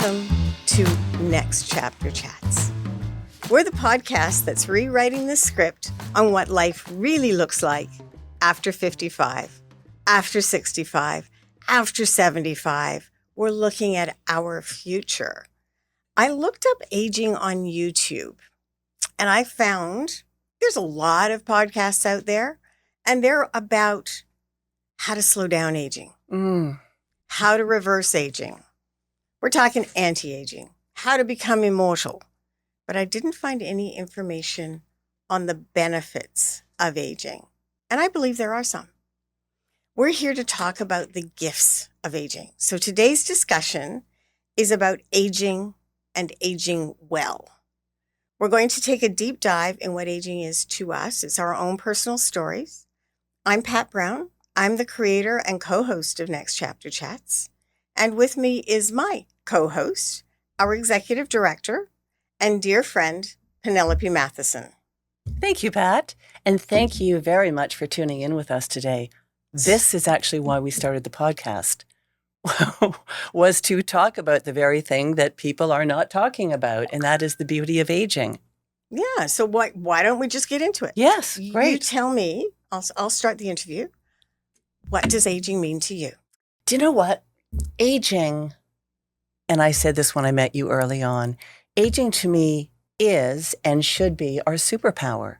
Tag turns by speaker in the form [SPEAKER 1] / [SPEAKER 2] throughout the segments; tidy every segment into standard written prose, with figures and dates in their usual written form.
[SPEAKER 1] Welcome to Next Chapter Chats. We're the podcast that's rewriting the script on what life really looks like after 55, after 65, after 75. We're looking at our future. I looked up aging on YouTube, and I found there's a lot of podcasts out there, and they're about how to slow down aging, how to reverse aging. We're talking anti-aging, how to become immortal. But I didn't find any information on the benefits of aging. And I believe there are some. We're here to talk about the gifts of aging. So today's discussion is about aging and aging well. We're going to take a deep dive in what aging is to us. It's our own personal stories. I'm Pat Browne. I'm the creator and co-host of Next Chapter Chats. And with me is my co-host, our executive director, and dear friend, Penelope Mathieson.
[SPEAKER 2] Thank you, Pat. And thank you very much for tuning in with us today. This is actually why we started the podcast, was to talk about the very thing that people are not talking about, and that is the beauty of aging.
[SPEAKER 1] Yeah, so why don't we just get into it?
[SPEAKER 2] Yes, great.
[SPEAKER 1] You tell me, I'll start the interview. What does aging mean to you?
[SPEAKER 2] Do you know what? Aging, and I said this when I met you early on, aging to me is and should be our superpower.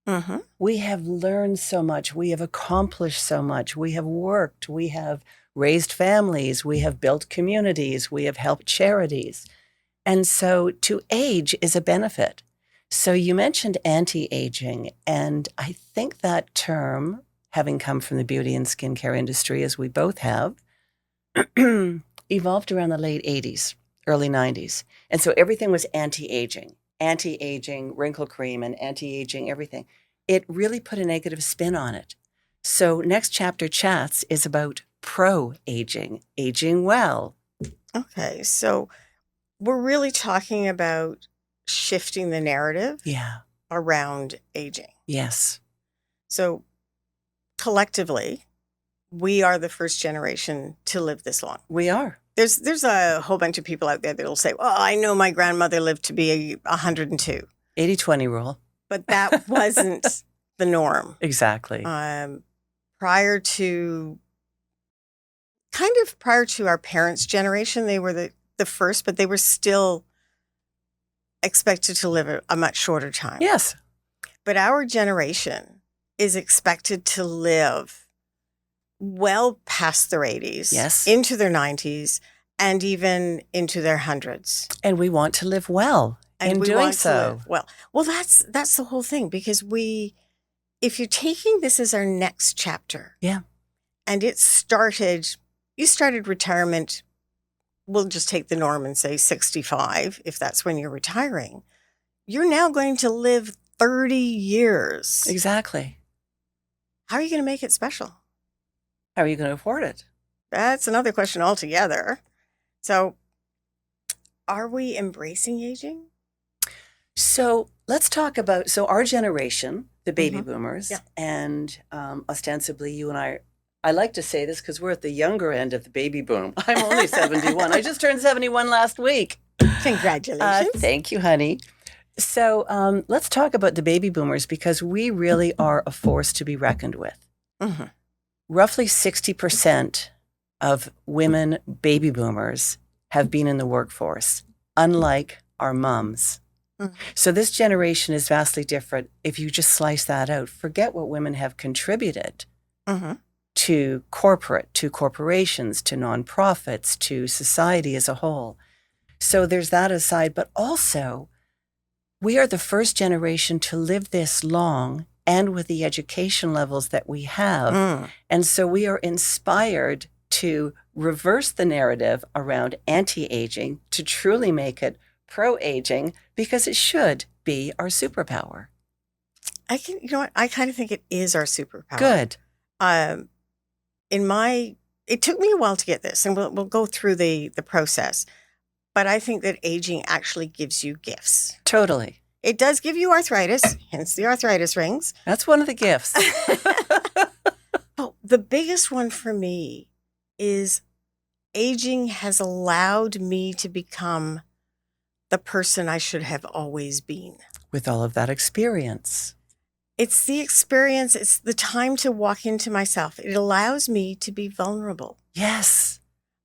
[SPEAKER 2] Mm-hmm. We have learned so much. We have accomplished so much. We have worked. We have raised families. We have built communities. We have helped charities. And so to age is a benefit. So you mentioned anti-aging, and I think that term, having come from the beauty and skincare industry, as we both have, evolved around the late 80s, early 90s. And so everything was anti-aging, wrinkle cream and anti-aging, everything. It really put a negative spin on it. So Next Chapter Chats is about pro-aging, aging well.
[SPEAKER 1] Okay, so we're really talking about shifting the narrative around aging.
[SPEAKER 2] Yes.
[SPEAKER 1] So collectively, we are the first generation to live this long.
[SPEAKER 2] We are.
[SPEAKER 1] There's a whole bunch of people out there that will say, well, I know my grandmother lived to be 102.
[SPEAKER 2] 80-20 rule.
[SPEAKER 1] But that wasn't the norm.
[SPEAKER 2] Exactly.
[SPEAKER 1] Prior to our parents' generation, they were the first, but they were still expected to live a much shorter time.
[SPEAKER 2] Yes.
[SPEAKER 1] But our generation is expected to live well past their 80s,
[SPEAKER 2] yes,
[SPEAKER 1] into their 90s, and even into their hundreds.
[SPEAKER 2] And we want to live well in doing so.
[SPEAKER 1] Well, that's the whole thing, because if you're taking this as our next chapter, and you started retirement, we'll just take the norm and say 65, if that's when you're retiring, you're now going to live 30 years.
[SPEAKER 2] Exactly.
[SPEAKER 1] How are you going to make it special?
[SPEAKER 2] How are you going to afford it?
[SPEAKER 1] That's another question altogether. So, are we embracing aging?
[SPEAKER 2] So, let's talk about, our generation, the baby boomers, and ostensibly you and I like to say this because we're at the younger end of the baby boom. I'm only 71. I just turned 71 last week.
[SPEAKER 1] Congratulations.
[SPEAKER 2] Thank you, honey. So, let's talk about the baby boomers, because we really are a force to be reckoned with. Mm-hmm. Roughly 60% of women baby boomers have been in the workforce, unlike our mums. Mm-hmm. So this generation is vastly different. If you just slice that out, forget what women have contributed to corporations, to nonprofits, to society as a whole. So there's that aside, but also we are the first generation to live this long and with the education levels that we have. And so we are inspired to reverse the narrative around anti-aging to truly make it pro-aging, because it should be our superpower.
[SPEAKER 1] I kind of think it is our superpower.
[SPEAKER 2] Good.
[SPEAKER 1] It took me a while to get this, and we'll go through the process, but I think that aging actually gives you gifts.
[SPEAKER 2] Totally.
[SPEAKER 1] It does give you arthritis, hence the arthritis rings.
[SPEAKER 2] That's one of the gifts.
[SPEAKER 1] Oh, the biggest one for me is aging has allowed me to become the person I should have always been.
[SPEAKER 2] With all of that experience.
[SPEAKER 1] It's the experience. It's the time to walk into myself. It allows me to be vulnerable.
[SPEAKER 2] Yes.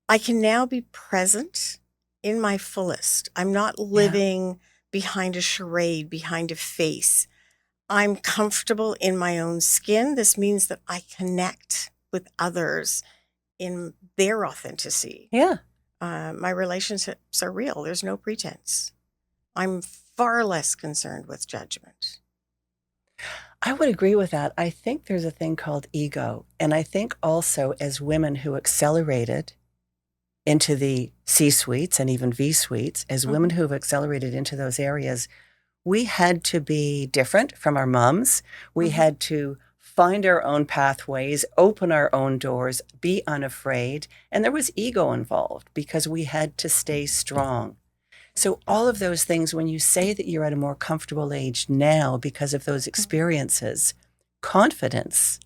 [SPEAKER 1] I can now be present in my fullest. I'm not living behind a charade, behind a face. I'm comfortable in my own skin. This means that I connect with others in their authenticity.
[SPEAKER 2] Yeah.
[SPEAKER 1] My relationships are real. There's no pretense. I'm far less concerned with judgment.
[SPEAKER 2] I would agree with that. I think there's a thing called ego. And I think also as women who accelerated into the C-suites and even V-suites, as women who have accelerated into those areas, we had to be different from our moms. We had to find our own pathways, open our own doors, be unafraid. And there was ego involved because we had to stay strong. So all of those things, when you say that you're at a more comfortable age now because of those experiences, confidence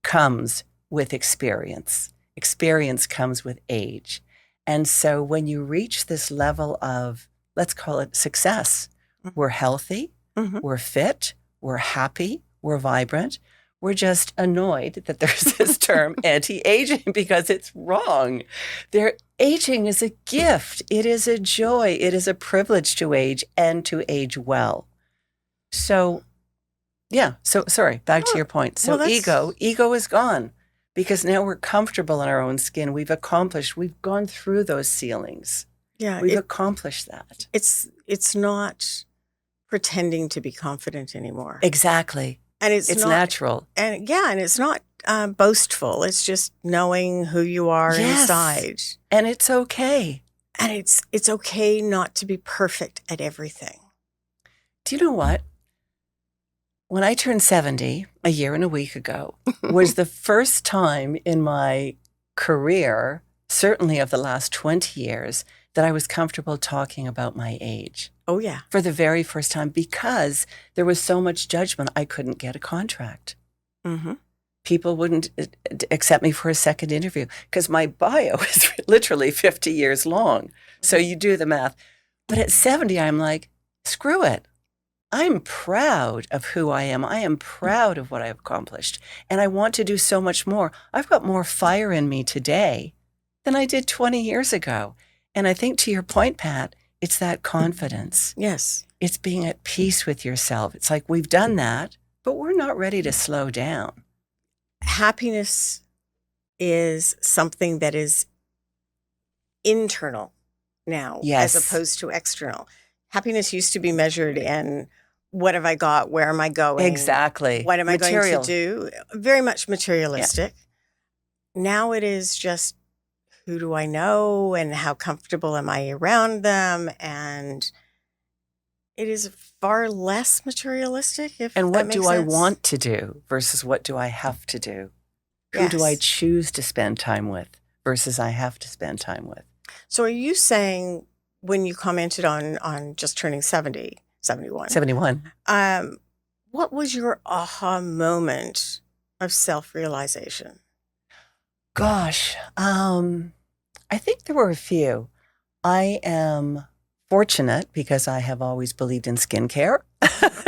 [SPEAKER 2] comes with experience. Experience comes with age. And so when you reach this level of, let's call it success, we're healthy, we're fit, we're happy, we're vibrant. We're just annoyed that there's this term anti-aging because it's wrong. Aging is a gift. It is a joy. It is a privilege to age and to age well. So, sorry, back to your point. So ego is gone because now we're comfortable in our own skin. We've gone through those ceilings.
[SPEAKER 1] Yeah.
[SPEAKER 2] We've accomplished that.
[SPEAKER 1] It's not pretending to be confident anymore.
[SPEAKER 2] Exactly.
[SPEAKER 1] And it's not
[SPEAKER 2] natural.
[SPEAKER 1] And it's not boastful. It's just knowing who you are inside.
[SPEAKER 2] And it's okay.
[SPEAKER 1] And it's okay not to be perfect at everything.
[SPEAKER 2] Do you know what? When I turned 70 a year and a week ago was the first time in my career, certainly of the last 20 years, that I was comfortable talking about my age.
[SPEAKER 1] Oh, yeah.
[SPEAKER 2] For the very first time, because there was so much judgment, I couldn't get a contract. People wouldn't accept me for a second interview because my bio is literally 50 years long. So you do the math. But at 70, I'm like, screw it. I'm proud of who I am. I am proud of what I've accomplished. And I want to do so much more. I've got more fire in me today than I did 20 years ago. And I think to your point, Pat, it's that confidence.
[SPEAKER 1] Yes.
[SPEAKER 2] It's being at peace with yourself. It's like we've done that, but we're not ready to slow down.
[SPEAKER 1] Happiness is something that is internal now, as opposed to external. Happiness used to be measured in what have I got? Where am I going?
[SPEAKER 2] Exactly.
[SPEAKER 1] What am I going to do? Very much materialistic. Yeah. Now it is just, who do I know and how comfortable am I around them? And it is far less materialistic.
[SPEAKER 2] And what do I want to do versus what do I have to do? Who do I choose to spend time with versus I have to spend time with?
[SPEAKER 1] So are you saying when you commented on just turning 70, 71?
[SPEAKER 2] 71.
[SPEAKER 1] What was your aha moment of self-realization?
[SPEAKER 2] Gosh, I think there were a few. I am fortunate because I have always believed in skincare.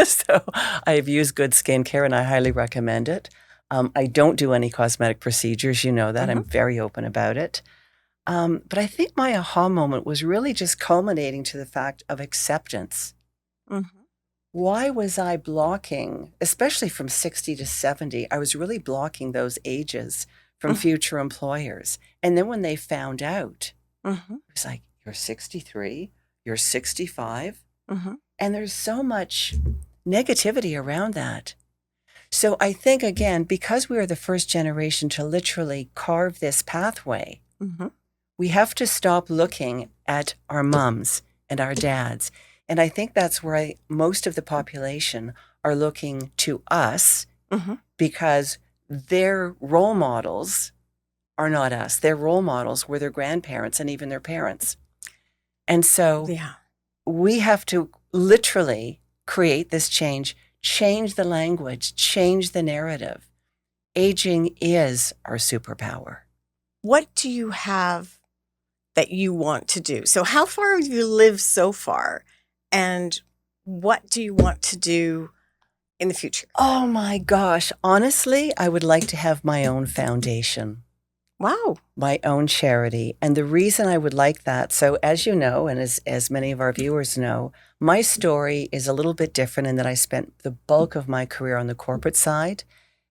[SPEAKER 2] So I have used good skincare and I highly recommend it. I don't do any cosmetic procedures. You know that. I'm very open about it. But I think my aha moment was really just culminating to the fact of acceptance. Why was I blocking, especially from 60 to 70, I was really blocking those ages from future employers. And then when they found out, it was like, you're 63, you're 65, and there's so much negativity around that. So I think, again, because we are the first generation to literally carve this pathway, we have to stop looking at our moms and our dads. And I think that's where most of the population are looking to us because their role models are not us. Their role models were their grandparents and even their parents. And so we have to literally create this change the language, change the narrative. Aging is our superpower.
[SPEAKER 1] What do you have that you want to do. So how far have you lived so far? And what do you want to do in the future?
[SPEAKER 2] Oh my gosh. Honestly, I would like to have my own foundation.
[SPEAKER 1] Wow.
[SPEAKER 2] My own charity. And the reason I would like that, so as you know, and as many of our viewers know, my story is a little bit different in that I spent the bulk of my career on the corporate side.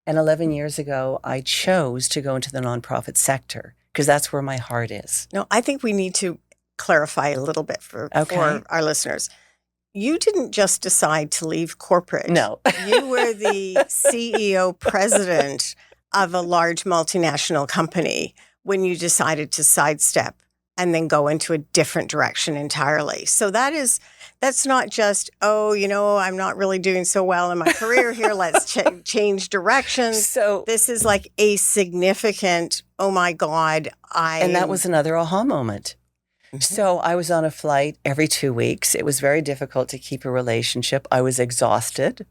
[SPEAKER 2] And 11 years ago, I chose to go into the nonprofit sector because that's where my heart is.
[SPEAKER 1] No, I think we need to clarify a little bit for our listeners. You didn't just decide to leave corporate.
[SPEAKER 2] No.
[SPEAKER 1] You were the CEO president of a large multinational company when you decided to sidestep and then go into a different direction entirely. So that's not just, I'm not really doing so well in my career here. Let's change directions.
[SPEAKER 2] So
[SPEAKER 1] this is like a significant, oh my God,
[SPEAKER 2] And that was another aha moment. Mm-hmm. So I was on a flight every 2 weeks. It was very difficult to keep a relationship. I was exhausted.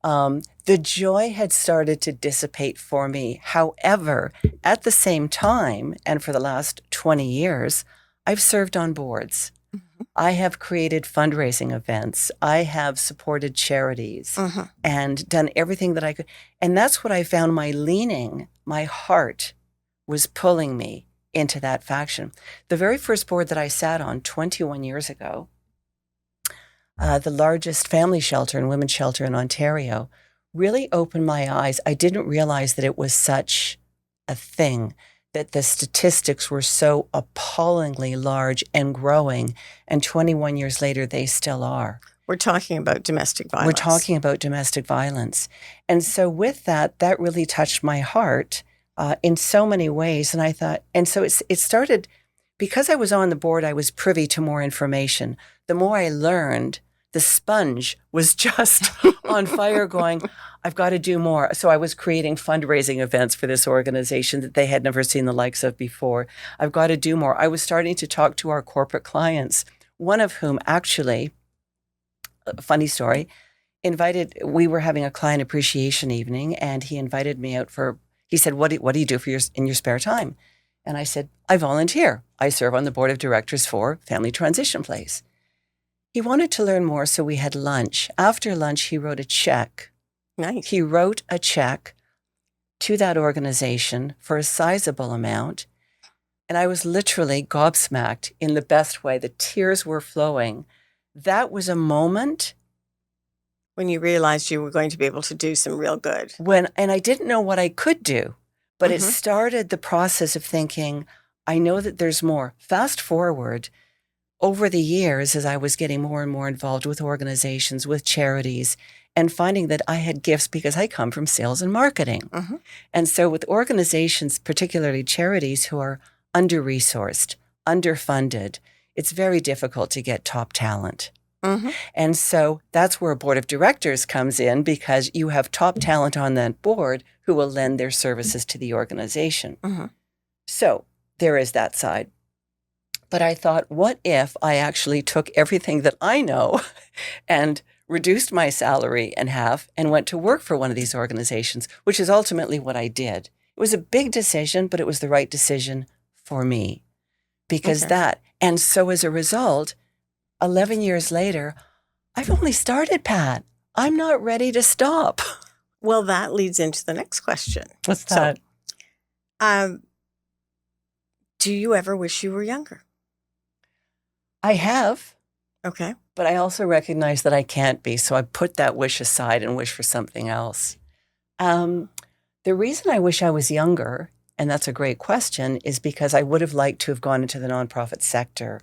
[SPEAKER 2] The joy had started to dissipate for me. However, at the same time, and for the last 20 years, I've served on boards. Mm-hmm. I have created fundraising events. I have supported charities and done everything that I could. And that's what I found my heart was pulling me into that faction. The very first board that I sat on 21 years ago, the largest family shelter and women's shelter in Ontario, really opened my eyes. I didn't realize that it was such a thing, that the statistics were so appallingly large and growing. And 21 years later, they still are.
[SPEAKER 1] We're talking about domestic violence.
[SPEAKER 2] We're talking about domestic violence. And so with that really touched my heart in so many ways. And I thought, and so it started, because I was on the board, I was privy to more information. The more I learned, the sponge was just on fire going, I've got to do more. So I was creating fundraising events for this organization that they had never seen the likes of before. I've got to do more. I was starting to talk to our corporate clients, one of whom actually, a funny story, we were having a client appreciation evening, and he invited me out he said, what do you do in your spare time? And I said, I volunteer. I serve on the board of directors for Family Transition Place. He wanted to learn more, so we had lunch. After lunch, he wrote a check.
[SPEAKER 1] Nice.
[SPEAKER 2] He wrote a check to that organization for a sizable amount. And I was literally gobsmacked in the best way. The tears were flowing. That was a moment
[SPEAKER 1] when you realized you were going to be able to do some real good.
[SPEAKER 2] And I didn't know what I could do, but it started the process of thinking, I know that there's more. Fast forward, over the years, as I was getting more and more involved with organizations, with charities, and finding that I had gifts because I come from sales and marketing. Mm-hmm. And so with organizations, particularly charities who are under-resourced, underfunded, it's very difficult to get top talent. Mm-hmm. And so that's where a board of directors comes in, because you have top talent on that board who will lend their services to the organization. Mm-hmm. So there is that side. But I thought, what if I actually took everything that I know and reduced my salary in half and went to work for one of these organizations, which is ultimately what I did. It was a big decision, but it was the right decision for me because and so as a result, 11 years later, I've only started, Pat. I'm not ready to stop.
[SPEAKER 1] Well, that leads into the next question.
[SPEAKER 2] What's that?
[SPEAKER 1] So, do you ever wish you were younger?
[SPEAKER 2] I have.
[SPEAKER 1] Okay.
[SPEAKER 2] But I also recognize that I can't be, so I put that wish aside and wish for something else. The reason I wish I was younger, and that's a great question, is because I would have liked to have gone into the nonprofit sector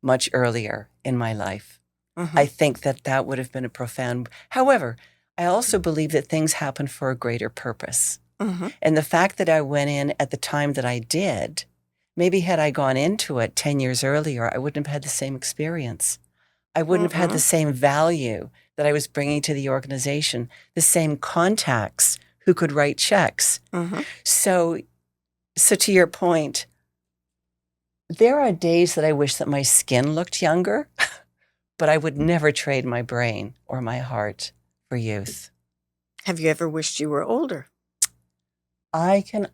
[SPEAKER 2] much earlier in my life. Mm-hmm. I think that would have been a profound. However, I also believe that things happen for a greater purpose. Mm-hmm. And the fact that I went in at the time that I did, maybe had I gone into it 10 years earlier, I wouldn't have had the same experience. I wouldn't have had the same value that I was bringing to the organization, the same contacts who could write checks. Mm-hmm. So to your point, there are days that I wish that my skin looked younger, but I would never trade my brain or my heart for youth.
[SPEAKER 1] Have you ever wished you were older?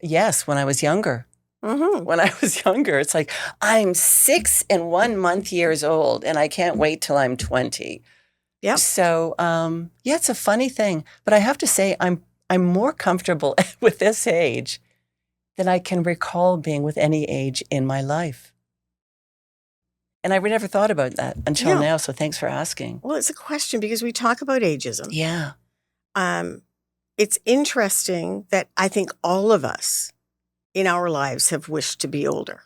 [SPEAKER 2] Yes, when I was younger. when I was younger. It's like, I'm 6 and 1 month years old, and I can't wait till I'm 20.
[SPEAKER 1] Yep.
[SPEAKER 2] So, yeah, it's a funny thing. But I have to say, I'm more comfortable with this age than I can recall being with any age in my life. And I never thought about that until now, so thanks for asking.
[SPEAKER 1] Well, it's a question because we talk about ageism.
[SPEAKER 2] Yeah.
[SPEAKER 1] It's interesting that I think all of us in our lives have wished to be older.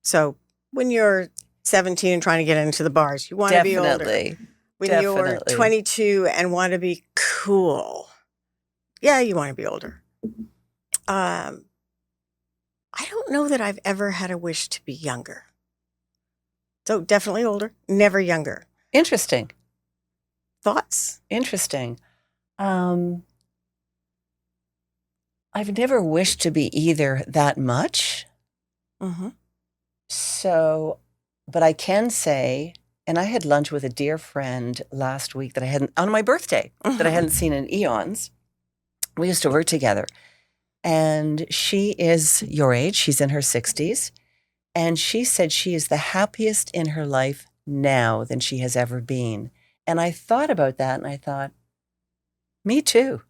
[SPEAKER 1] So when you're 17 and trying to get into the bars, you want to be older. When you're 22 and want to be cool, yeah, you want to be older. I don't know that I've ever had a wish to be younger. So definitely older, never younger.
[SPEAKER 2] Interesting.
[SPEAKER 1] Thoughts?
[SPEAKER 2] Interesting. I've never wished to be either that much. So, but I can say, and I had lunch with a dear friend last week that I hadn't, on my birthday, that I hadn't seen in eons. We used to work together. And she is your age. She's in her 60s. And she said she is the happiest in her life now than she has ever been. And I thought about that and I thought, me too.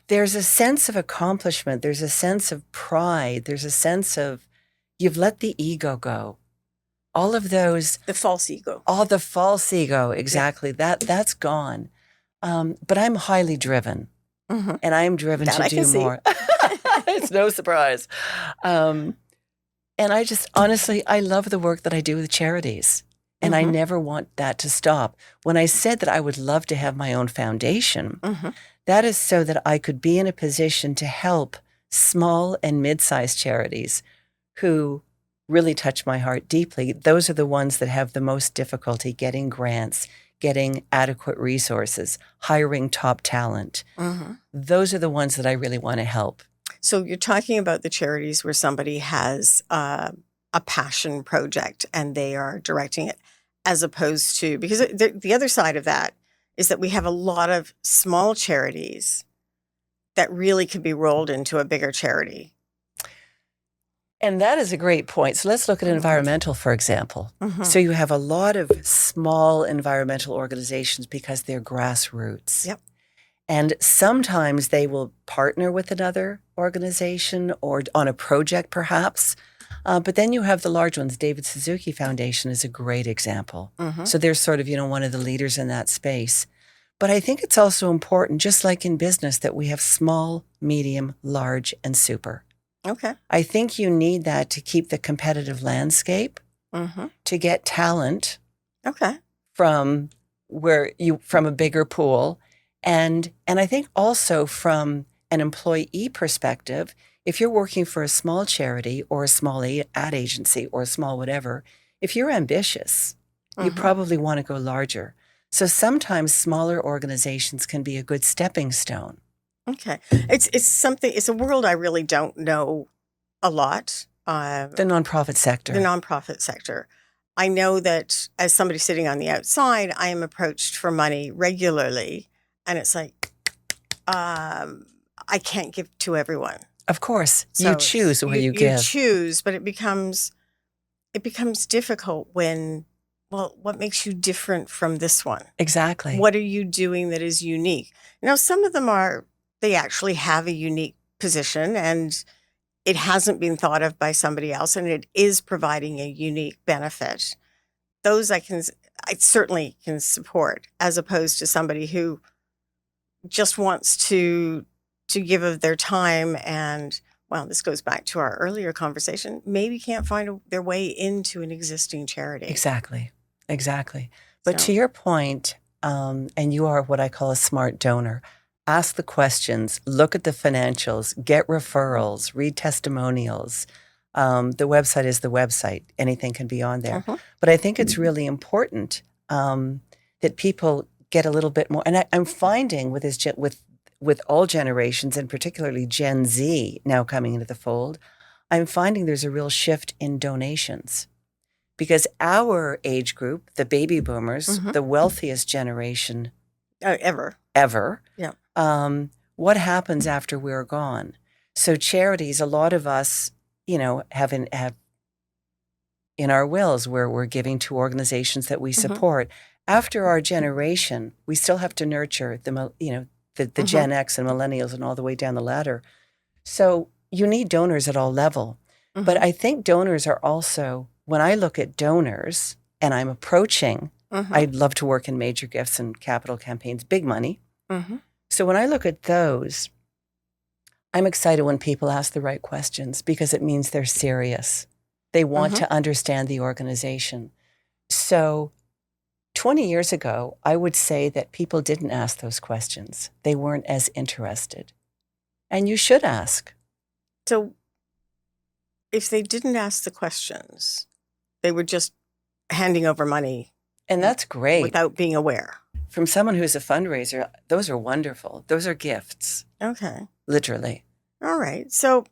[SPEAKER 2] There's a sense of accomplishment. There's a sense of pride. There's a sense of you've let the ego go. All of those.
[SPEAKER 1] The false ego.
[SPEAKER 2] All the false ego, exactly. Yeah. That's gone. But I'm highly driven. And I'm driven to do more. It's no surprise. And I just, honestly, I love the work that I do with charities. And I never want that to stop. When I said that I would love to have my own foundation, that is so that I could be in a position to help small and mid-sized charities who really touch my heart deeply. Those are the ones that have the most difficulty getting grants, getting adequate resources, hiring top talent. Those are the ones that I really want to help.
[SPEAKER 1] So you're talking about the charities where somebody has a passion project and they are directing it, as opposed to, because the other side of that is that we have a lot of small charities that really could be rolled into a bigger charity.
[SPEAKER 2] And that is a great point. So let's look at environmental, for example. So you have a lot of small environmental organizations because they're grassroots.
[SPEAKER 1] Yep.
[SPEAKER 2] And sometimes they will partner with another organization or on a project perhaps. But then you have the large ones. David Suzuki Foundation is a great example. So they're sort of, one of the leaders in that space. But I think it's also important, just like in business, that we have small, medium, large, and super.
[SPEAKER 1] Okay.
[SPEAKER 2] I think you need that to keep the competitive landscape, to get talent from from a bigger pool. And I think also from an employee perspective, if you're working for a small charity or a small ad agency or a small whatever, if you're ambitious, you probably want to go larger. So sometimes smaller organizations can be a good stepping stone.
[SPEAKER 1] Okay. It's a world I really don't know a lot.
[SPEAKER 2] The nonprofit sector.
[SPEAKER 1] The nonprofit sector. I know that as somebody sitting on the outside, I am approached for money regularly. And it's like, I can't give to everyone.
[SPEAKER 2] Of course.
[SPEAKER 1] So
[SPEAKER 2] you choose where you give.
[SPEAKER 1] You choose, but it becomes difficult when, well, what makes you different from this one?
[SPEAKER 2] Exactly.
[SPEAKER 1] What are you doing that is unique? Now, some of them they actually have a unique position and it hasn't been thought of by somebody else and it is providing a unique benefit. Those I certainly can support, as opposed to somebody who just wants to give of their time and, well, this goes back to our earlier conversation, maybe can't find their way into an existing charity.
[SPEAKER 2] Exactly. But to your point, and you are what I call a smart donor, ask the questions, look at the financials, get referrals, read testimonials. The website is the website. Anything can be on there. But I think it's really important that people get a little bit more. And I'm finding with all generations, and particularly Gen Z now coming into the fold, I'm finding there's a real shift in donations. Because our age group, the baby boomers, the wealthiest generation
[SPEAKER 1] ever.
[SPEAKER 2] Yeah. What happens after we're gone? So charities, a lot of us have in our wills where we're giving to organizations that we support. After our generation, we still have to nurture the Gen X and millennials and all the way down the ladder. So you need donors at all level. But I think donors are also, when I look at donors and I'm approaching, I'd love to work in major gifts and capital campaigns, big money. So when I look at those, I'm excited when people ask the right questions because it means they're serious. They want to understand the organization. So 20 years ago, I would say that people didn't ask those questions. They weren't as interested. And you should ask.
[SPEAKER 1] So if they didn't ask the questions, they were just handing over money.
[SPEAKER 2] And that's great.
[SPEAKER 1] Without being aware.
[SPEAKER 2] From someone who's a fundraiser, those are wonderful. Those are gifts.
[SPEAKER 1] Okay.
[SPEAKER 2] Literally.
[SPEAKER 1] All right. So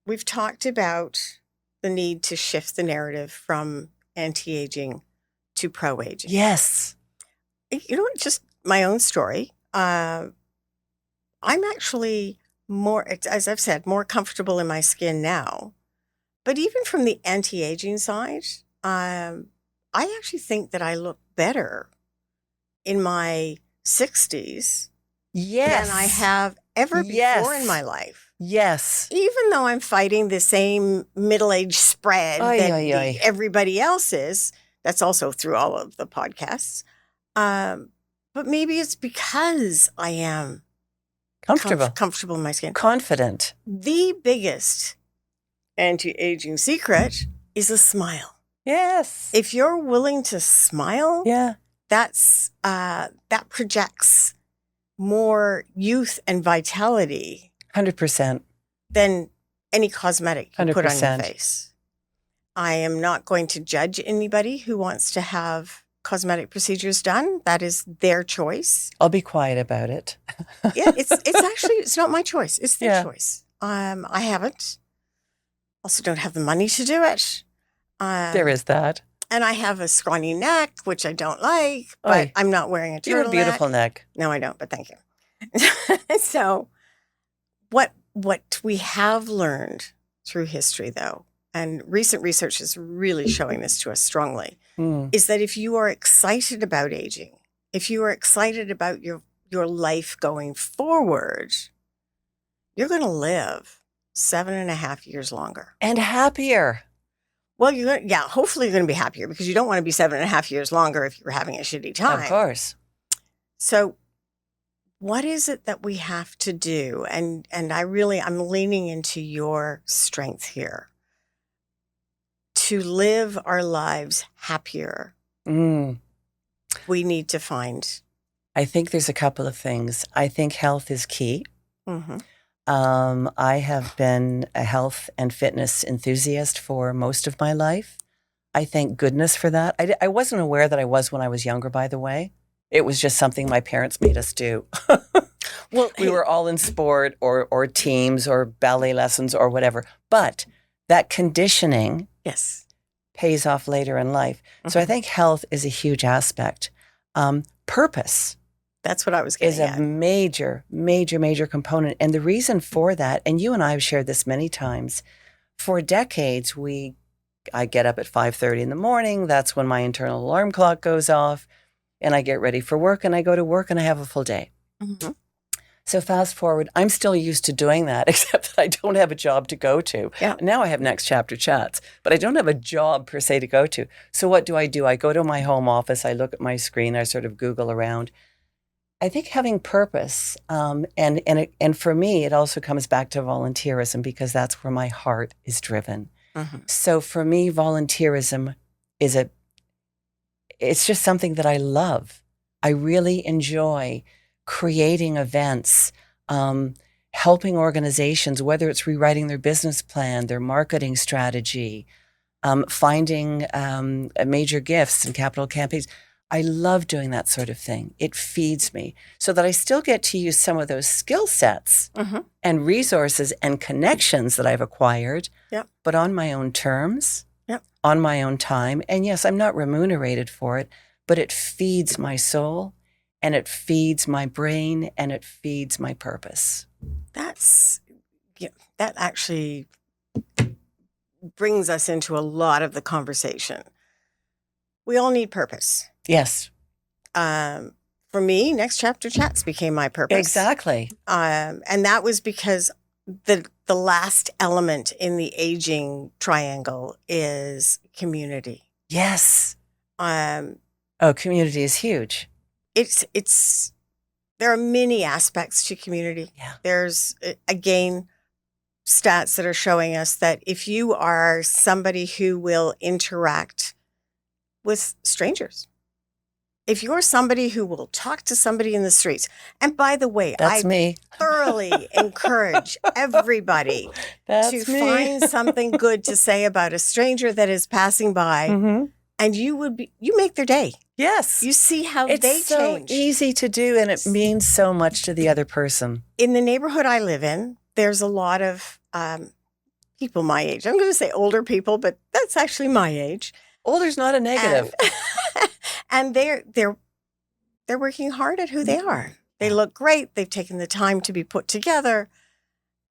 [SPEAKER 1] we've talked about the need to shift the narrative from anti-aging to pro-aging.
[SPEAKER 2] Yes.
[SPEAKER 1] You know what? Just my own story. I'm actually more, as I've said, more comfortable in my skin now. But even from the anti-aging side, I actually think that I look better in my 60s than I have ever before in my life.
[SPEAKER 2] Yes.
[SPEAKER 1] Even though I'm fighting the same middle-age spread that everybody else is, that's also through all of the podcasts. But maybe it's because I am comfortable in my skin.
[SPEAKER 2] Confident.
[SPEAKER 1] The biggest anti-aging secret is a smile.
[SPEAKER 2] Yes.
[SPEAKER 1] If you're willing to smile, that projects more youth and vitality
[SPEAKER 2] 100%.
[SPEAKER 1] than any cosmetic you
[SPEAKER 2] 100%.
[SPEAKER 1] put on your face. I am not going to judge anybody who wants to have cosmetic procedures done. That is their choice.
[SPEAKER 2] I'll be quiet about it.
[SPEAKER 1] It's not my choice. It's their choice. I haven't. Also don't have the money to do it.
[SPEAKER 2] There is that.
[SPEAKER 1] And I have a scrawny neck, which I don't like, but I'm not wearing a turtleneck.
[SPEAKER 2] You have a beautiful neck.
[SPEAKER 1] No, I don't, but thank you. So what we have learned through history, though, and recent research is really showing this to us strongly, is that if you are excited about aging, if you are excited about your life going forward, you're going to live 7.5 years longer.
[SPEAKER 2] And happier.
[SPEAKER 1] Well, hopefully you're going to be happier because you don't want to be 7.5 years longer if you're having a shitty time.
[SPEAKER 2] Of course.
[SPEAKER 1] So what is it that we have to do? And I'm leaning into your strength here to live our lives happier. We need to find.
[SPEAKER 2] I think there's a couple of things. I think health is key. I have been a health and fitness enthusiast for most of my life. I thank goodness for that. I wasn't aware that I was when I was younger, by the way. It was just something my parents made us do. Well, we were all in sport or teams or ballet lessons or whatever. But that conditioning pays off later in life. So I think health is a huge aspect. Purpose.
[SPEAKER 1] That's what I was getting at.
[SPEAKER 2] Is a major, major, major component. And the reason for that, and you and I have shared this many times, for decades, I get up at 5:30 in the morning. That's when my internal alarm clock goes off. And I get ready for work and I go to work and I have a full day. So fast forward, I'm still used to doing that, except that I don't have a job to go to. Now I have Next Chapter Chats, but I don't have a job per se to go to. So what do? I go to my home office, I look at my screen, I sort of Google around. I think having purpose, and for me, it also comes back to volunteerism because that's where my heart is driven. So for me, volunteerism it's just something that I love. I really enjoy creating events, helping organizations, whether it's rewriting their business plan, their marketing strategy, finding major gifts and capital campaigns. I love doing that sort of thing. It feeds me so that I still get to use some of those skill sets and resources and connections that I've acquired, but on my own terms. On my own time. And yes, I'm not remunerated for it, but it feeds my soul and it feeds my brain and it feeds my purpose.
[SPEAKER 1] That actually brings us into a lot of the conversation. We all need purpose.
[SPEAKER 2] Yes.
[SPEAKER 1] For me, Next Chapter Chats became my purpose.
[SPEAKER 2] Exactly.
[SPEAKER 1] And that was because the last element in the aging triangle is community.
[SPEAKER 2] Yes.
[SPEAKER 1] Um,
[SPEAKER 2] Community is huge.
[SPEAKER 1] There are many aspects to community.
[SPEAKER 2] Yeah.
[SPEAKER 1] There's, again, stats that are showing us that if you are somebody who will interact with strangers, if you're somebody who will talk to somebody in the streets, and by the way,
[SPEAKER 2] That's me.
[SPEAKER 1] thoroughly encourage everybody to find something good to say about a stranger that is passing by, and you make their day.
[SPEAKER 2] Yes.
[SPEAKER 1] You see how
[SPEAKER 2] it's
[SPEAKER 1] they
[SPEAKER 2] so
[SPEAKER 1] change.
[SPEAKER 2] Easy to do, and it means so much to the other person.
[SPEAKER 1] In the neighborhood I live in, there's a lot of people my age. I'm going to say older people, but that's actually my age.
[SPEAKER 2] Older's not a negative.
[SPEAKER 1] And they're working hard at who they are. They look great. They've taken the time to be put together.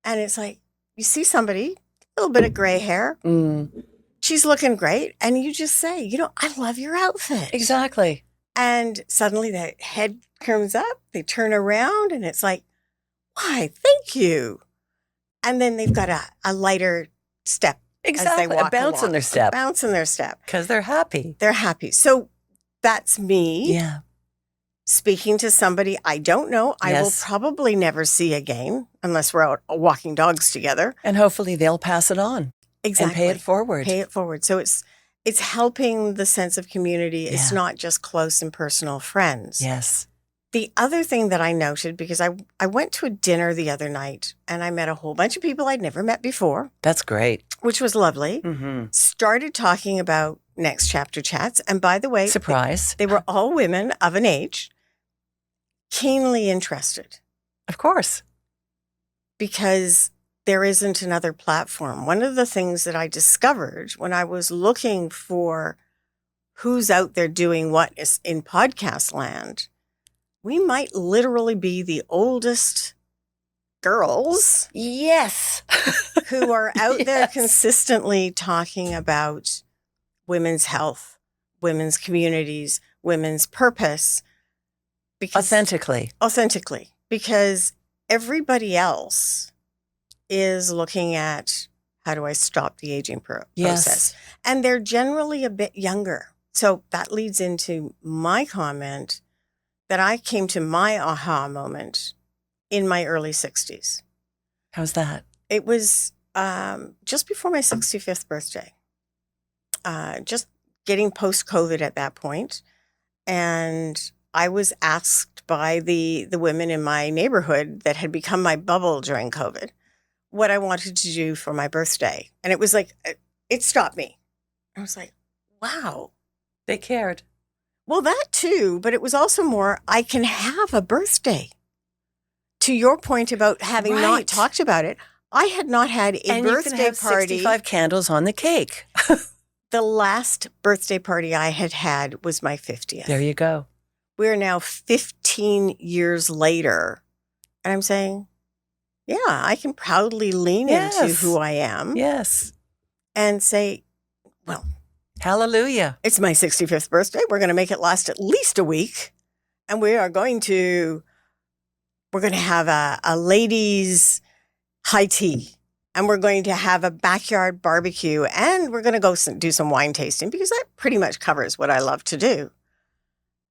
[SPEAKER 1] And it's like, you see somebody, a little bit of gray hair. She's looking great. And you just say, I love your outfit.
[SPEAKER 2] Exactly.
[SPEAKER 1] And suddenly the head comes up, they turn around, and it's like, why, thank you. And then they've got a lighter step.
[SPEAKER 2] Exactly.
[SPEAKER 1] As they walk
[SPEAKER 2] a bounce
[SPEAKER 1] along.
[SPEAKER 2] in their step.
[SPEAKER 1] A bounce in their step.
[SPEAKER 2] Because they're happy.
[SPEAKER 1] They're happy. So that's me.
[SPEAKER 2] Yeah.
[SPEAKER 1] Speaking to somebody I don't know, I will probably never see again unless we're out walking dogs together.
[SPEAKER 2] And hopefully they'll pass it on.
[SPEAKER 1] Exactly.
[SPEAKER 2] And pay it forward.
[SPEAKER 1] Pay it forward. So it's helping the sense of community. Yeah. It's not just close and personal friends.
[SPEAKER 2] Yes.
[SPEAKER 1] The other thing that I noted, because I went to a dinner the other night and I met a whole bunch of people I'd never met before.
[SPEAKER 2] That's great.
[SPEAKER 1] Which was lovely. Started talking about Next Chapter Chats. And by the way,
[SPEAKER 2] surprise,
[SPEAKER 1] they were all women of an age, keenly interested.
[SPEAKER 2] Of course.
[SPEAKER 1] Because there isn't another platform. One of the things that I discovered when I was looking for who's out there doing what is in podcast land, we might literally be the oldest girls.
[SPEAKER 2] Yes.
[SPEAKER 1] Who are out there consistently talking about women's health, women's communities, women's purpose.
[SPEAKER 2] Authentically.
[SPEAKER 1] Because everybody else is looking at, how do I stop the aging process? And they're generally a bit younger. So that leads into my comment that I came to my aha moment in my early 60s.
[SPEAKER 2] How's that?
[SPEAKER 1] It was just before my 65th birthday. Just getting post-COVID at that point. And I was asked by the women in my neighborhood that had become my bubble during COVID what I wanted to do for my birthday. And it was like, it stopped me. I was like, wow.
[SPEAKER 2] They cared.
[SPEAKER 1] Well, that too, but it was also more, I can have a birthday. To your point about having not talked about it, I had not had a birthday
[SPEAKER 2] you can have
[SPEAKER 1] party.
[SPEAKER 2] 65 candles on the cake.
[SPEAKER 1] The last birthday party I had was my 50th.
[SPEAKER 2] There you go.
[SPEAKER 1] We're now 15 years later. And I'm saying, yeah, I can proudly lean into who I am.
[SPEAKER 2] Yes.
[SPEAKER 1] And say, well,
[SPEAKER 2] hallelujah.
[SPEAKER 1] It's my 65th birthday. We're going to make it last at least a week. And we're going to have a ladies' high tea. And we're going to have a backyard barbecue. And we're going to go do some wine tasting because that pretty much covers what I love to do.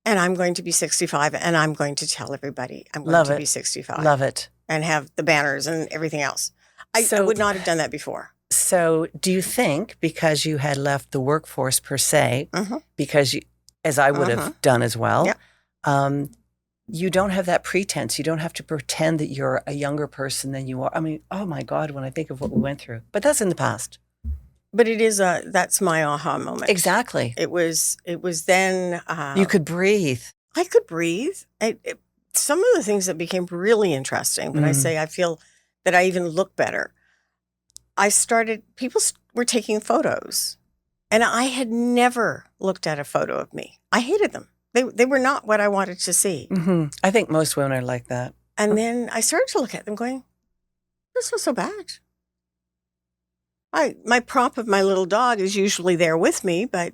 [SPEAKER 1] And I'm going to be 65 and I'm going to tell everybody I'm going to be 65.
[SPEAKER 2] Love it.
[SPEAKER 1] And have the banners and everything else. I would not have done that before.
[SPEAKER 2] So do you think because you had left the workforce per se, because you, as I would have done as well, you don't have that pretense. You don't have to pretend that you're a younger person than you are. I mean, oh my God, when I think of what we went through. But that's in the past.
[SPEAKER 1] But it is that's my aha moment.
[SPEAKER 2] Exactly.
[SPEAKER 1] It was then.
[SPEAKER 2] You could breathe.
[SPEAKER 1] I could breathe. Some of the things that became really interesting, when I say I feel that I even look better, people were taking photos. And I had never looked at a photo of me. I hated them. They were not what I wanted to see.
[SPEAKER 2] I think most women are like that.
[SPEAKER 1] And then I started to look at them going, this was so bad. My prop of my little dog is usually there with me, but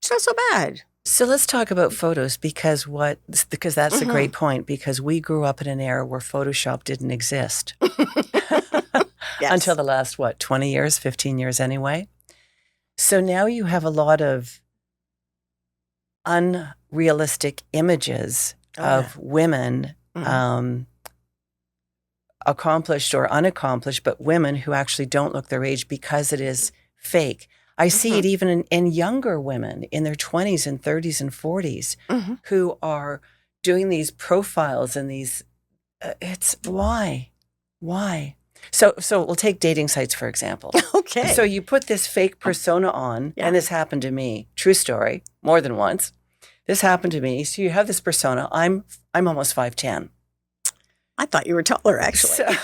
[SPEAKER 1] it's not so bad.
[SPEAKER 2] So let's talk about photos because that's a great point, because we grew up in an era where Photoshop didn't exist
[SPEAKER 1] Yes.
[SPEAKER 2] until the last, 20 years, 15 years anyway. So now you have a lot of unrealistic images of women, accomplished or unaccomplished, but women who actually don't look their age because it is fake. I see it even in younger women in their 20s and 30s and 40s who are doing these profiles and these, it's why? So we'll take dating sites, for example.
[SPEAKER 1] Okay.
[SPEAKER 2] So you put this fake persona on, and this happened to me. True story, more than once. This happened to me. So you have this persona. I'm almost 5'10".
[SPEAKER 1] I thought you were taller, actually.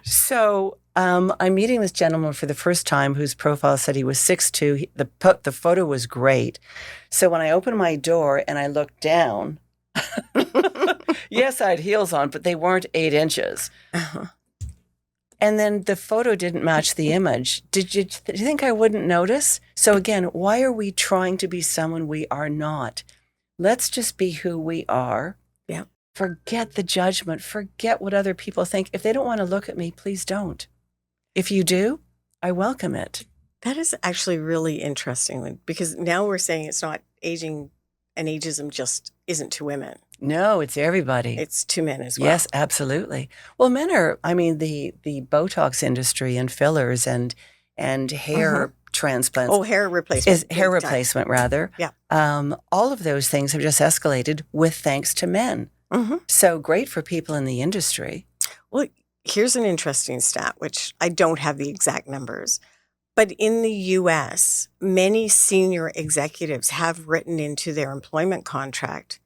[SPEAKER 2] So I'm meeting this gentleman for the first time whose profile said he was 6'2". The photo was great. So when I opened my door and I looked down, yes, I had heels on, but they weren't 8 inches. And then the photo didn't match the image. Did you think I wouldn't notice? So again, why are we trying to be someone we are not? Let's just be who we are.
[SPEAKER 1] Yeah.
[SPEAKER 2] Forget the judgment. Forget what other people think. If they don't want to look at me, please don't. If you do, I welcome it.
[SPEAKER 1] That is actually really interesting, because now we're saying it's not aging, and ageism just isn't to women.
[SPEAKER 2] No, it's everybody.
[SPEAKER 1] It's to men as well.
[SPEAKER 2] Yes, absolutely. Well, men are, the Botox industry and fillers and hair transplants.
[SPEAKER 1] Oh, hair replacement.
[SPEAKER 2] Hair replacement, rather.
[SPEAKER 1] Yeah.
[SPEAKER 2] All of those things have just escalated with thanks to men. So great for people in the industry.
[SPEAKER 1] Well, here's an interesting stat, which I don't have the exact numbers. But in the U.S., many senior executives have written into their employment contract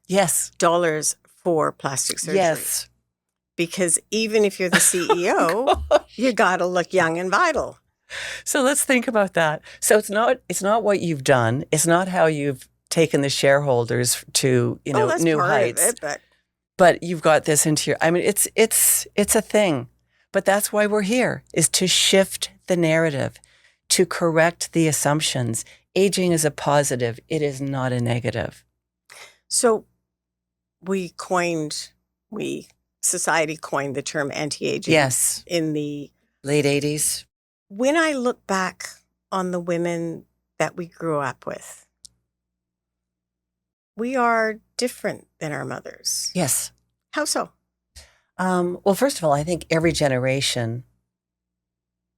[SPEAKER 1] dollars for plastic surgery.
[SPEAKER 2] Yes.
[SPEAKER 1] Because even if you're the CEO, you got to look young and vital.
[SPEAKER 2] So let's think about that. So it's not what you've done. It's not how you've taken the shareholders to,
[SPEAKER 1] that's
[SPEAKER 2] new
[SPEAKER 1] part
[SPEAKER 2] heights.
[SPEAKER 1] of it,
[SPEAKER 2] but you've got this into your, it's a thing. But that's why we're here, is to shift the narrative, to correct the assumptions. Aging is a positive. It is not a negative.
[SPEAKER 1] So society coined the term anti-aging.
[SPEAKER 2] Yes.
[SPEAKER 1] In the
[SPEAKER 2] late 80s.
[SPEAKER 1] When I look back on the women that we grew up with, we are different than our mothers.
[SPEAKER 2] Yes.
[SPEAKER 1] How so?
[SPEAKER 2] Well, first of all, I think every generation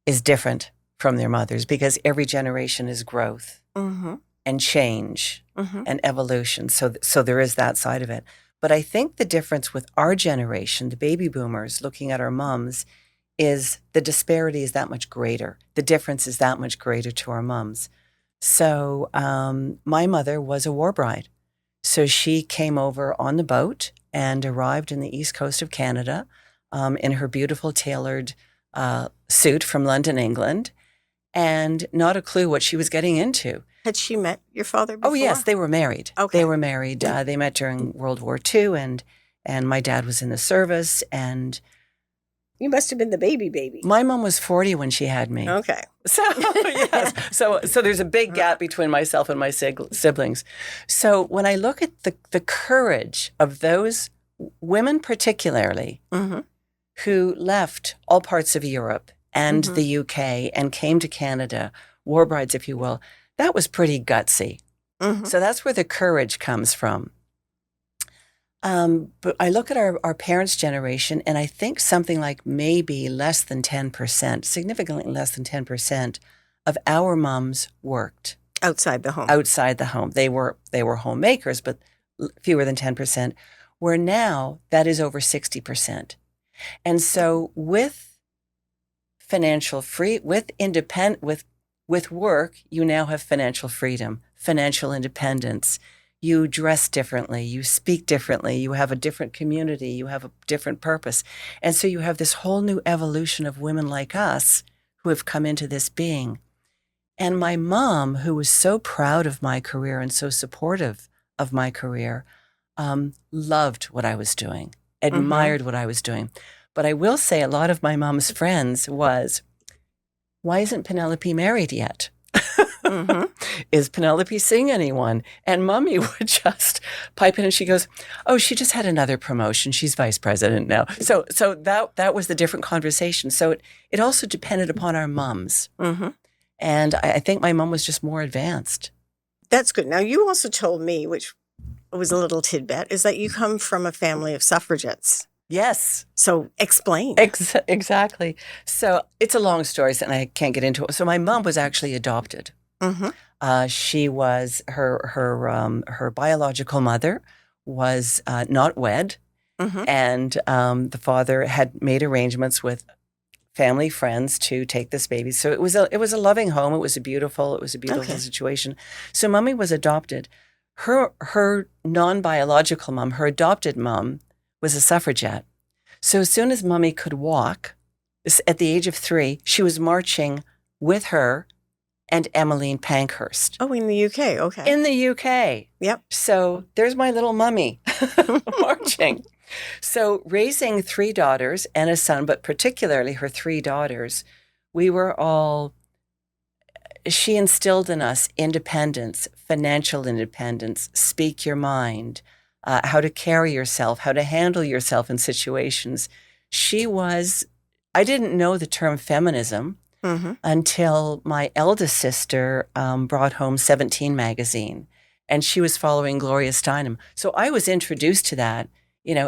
[SPEAKER 2] is different from their mothers, because every generation is growth and change and evolution. So there is that side of it. But I think the difference with our generation, the baby boomers, looking at our mums, is the disparity is that much greater. The difference is that much greater to our mums. So my mother was a war bride. So she came over on the boat and arrived in the east coast of Canada in her beautiful tailored suit from London, England, and not a clue what she was getting into.
[SPEAKER 1] Had she met your father before?
[SPEAKER 2] Oh, yes, they were married.
[SPEAKER 1] Okay.
[SPEAKER 2] They were married. They met during World War II, and my dad was in the service, and...
[SPEAKER 1] You must have been the baby.
[SPEAKER 2] My mom was 40 when she had me.
[SPEAKER 1] Okay.
[SPEAKER 2] So, yes. So there's a big gap between myself and my siblings. So when I look at the courage of those women particularly who left all parts of Europe and the UK and came to Canada, war brides, if you will, that was pretty gutsy. So that's where the courage comes from. But I look at our parents' generation, and I think something like maybe less than 10%, significantly less than 10% of our moms worked.
[SPEAKER 1] Outside the home.
[SPEAKER 2] Outside the home. They were homemakers, but fewer than 10%, where now that is over 60%. And so with financial free, with work, you now have financial freedom, financial independence. You dress differently, you speak differently, you have a different community, you have a different purpose. And so you have this whole new evolution of women like us who have come into this being. And my mom, who was so proud of my career and so supportive of my career, loved what I was doing, admired what I was doing. But I will say a lot of my mom's friends was, why isn't Penelope married yet?
[SPEAKER 1] Mm-hmm.
[SPEAKER 2] Is Penelope seeing anyone? And Mommy would just pipe in and she goes, oh, she just had another promotion. She's vice president now. So that was the different conversation. So it also depended upon our mums.
[SPEAKER 1] Mm-hmm.
[SPEAKER 2] And I think my mom was just more advanced.
[SPEAKER 1] That's good. Now, you also told me, which was a little tidbit, is that you come from a family of suffragettes.
[SPEAKER 2] Yes.
[SPEAKER 1] So explain.
[SPEAKER 2] Exactly. So it's a long story and I can't get into it. So my mom was actually adopted.
[SPEAKER 1] Mm-hmm.
[SPEAKER 2] She was, her biological mother was not wed.
[SPEAKER 1] Mm-hmm.
[SPEAKER 2] And the father had made arrangements with family friends to take this baby. So it was a loving home. It was a beautiful situation. So Mommy was adopted. Her non-biological mom, her adopted mom, was a suffragette. So as soon as Mommy could walk, at the age of 3, she was marching with her and Emmeline Pankhurst.
[SPEAKER 1] Oh, in the UK. Okay.
[SPEAKER 2] In the UK.
[SPEAKER 1] Yep.
[SPEAKER 2] So there's my little mummy marching. So raising 3 daughters and a son, but particularly her 3 daughters, she instilled in us independence, financial independence, speak your mind, how to carry yourself, how to handle yourself in situations. I didn't know the term feminism until my eldest sister brought home 17 magazine, and she was following Gloria Steinem. So I was introduced to that,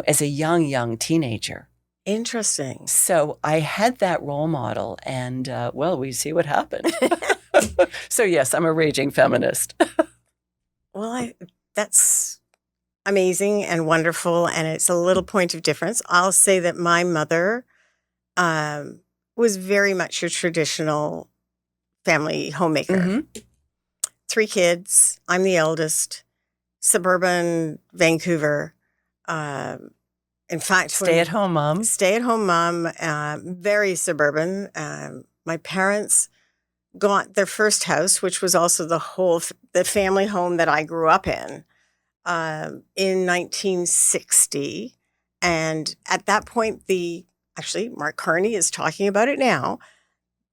[SPEAKER 2] as a young teenager.
[SPEAKER 1] Interesting.
[SPEAKER 2] So I had that role model, and we see what happened. So yes, I'm a raging feminist.
[SPEAKER 1] Well, that's amazing and wonderful, and it's a little point of difference. I'll say that my mother was very much a traditional family homemaker.
[SPEAKER 2] Mm-hmm.
[SPEAKER 1] 3 kids. I'm the eldest. Suburban Vancouver. In fact,
[SPEAKER 2] Stay-at-home mom.
[SPEAKER 1] Stay-at-home mom. Very suburban. My parents got their first house, which was also the family home that I grew up in 1960. And at that point, actually, Mark Carney is talking about it now.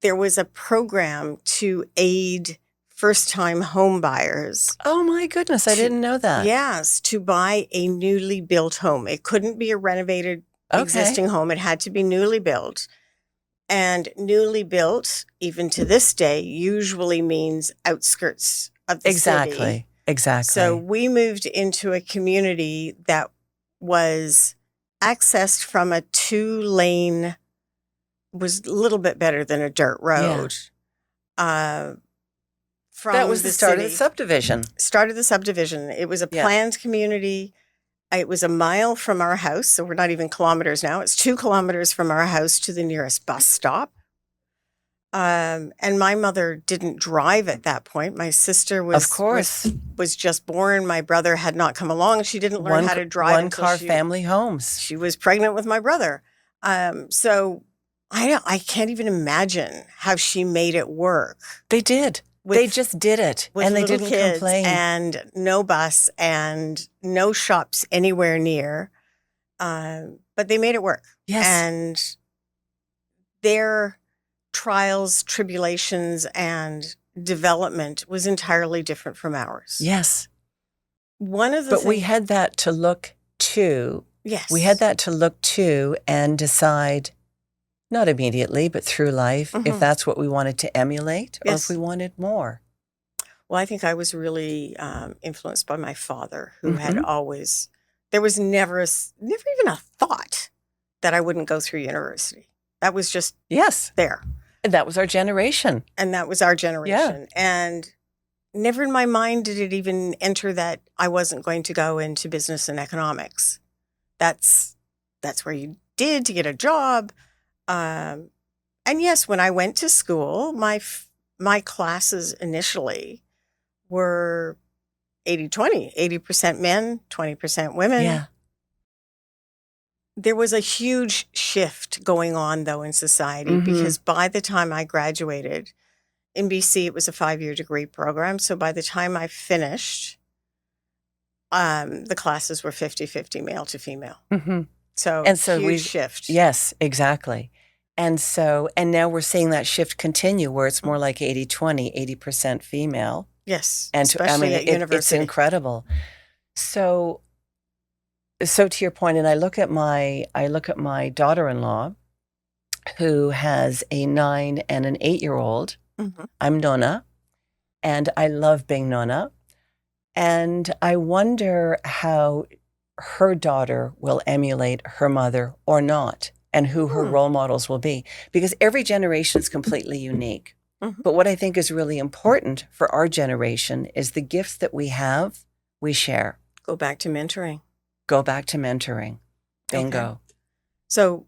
[SPEAKER 1] There was a program to aid first-time home buyers.
[SPEAKER 2] Oh my goodness, I didn't know that.
[SPEAKER 1] Yes, to buy a newly built home. It couldn't be a renovated existing home. It had to be newly built. And newly built, even to this day, usually means outskirts of the city.
[SPEAKER 2] Exactly.
[SPEAKER 1] So we moved into a community that was accessed from a 2-lane, was a little bit better than a dirt road.
[SPEAKER 2] Yeah. That was the start of the subdivision.
[SPEAKER 1] Start of the subdivision. It was a planned community. It was a mile from our house, so we're not even kilometers now. It's 2 kilometers from our house to the nearest bus stop. And my mother didn't drive at that point. My sister was just born. My brother had not come along. She didn't learn how to drive.
[SPEAKER 2] One-car family homes.
[SPEAKER 1] She was pregnant with my brother. So I can't even imagine how she made it work.
[SPEAKER 2] They did. They just did it, and they didn't complain.
[SPEAKER 1] And no bus and no shops anywhere near. But they made it work.
[SPEAKER 2] Yes.
[SPEAKER 1] And their trials, tribulations, and development was entirely different from ours.
[SPEAKER 2] Yes.
[SPEAKER 1] But
[SPEAKER 2] we had that to look to.
[SPEAKER 1] Yes.
[SPEAKER 2] We had that to look to and decide, not immediately, but through life, if that's what we wanted to emulate or if we wanted more.
[SPEAKER 1] Well, I think I was really influenced by my father, who had always, there was never even a thought that I wouldn't go through university. That was just there.
[SPEAKER 2] And that was our generation.
[SPEAKER 1] Yeah. And never in my mind did it even enter that I wasn't going to go into business and economics. That's where you did to get a job. And yes, when I went to school, my classes initially were 80-20, 80% men, 20% women.
[SPEAKER 2] Yeah.
[SPEAKER 1] There was a huge shift going on, though, in society, because by the time I graduated, in BC, it was a 5-year degree program. So by the time I finished, the classes were 50-50 male to female. So huge shift.
[SPEAKER 2] Yes, exactly. And now we're seeing that shift continue where it's more like 80-20, 80% female.
[SPEAKER 1] Yes,
[SPEAKER 2] And
[SPEAKER 1] especially at university.
[SPEAKER 2] It's incredible. So to your point, and I look at my daughter-in-law who has a 9 and an 8-year-old.
[SPEAKER 1] Mm-hmm.
[SPEAKER 2] I'm Nona, and I love being Nona. And I wonder how her daughter will emulate her mother or not, and who her role models will be, because every generation is completely unique.
[SPEAKER 1] Mm-hmm.
[SPEAKER 2] But what I think is really important for our generation is the gifts that we have, we share.
[SPEAKER 1] Go back to mentoring.
[SPEAKER 2] Bingo.
[SPEAKER 1] Okay. So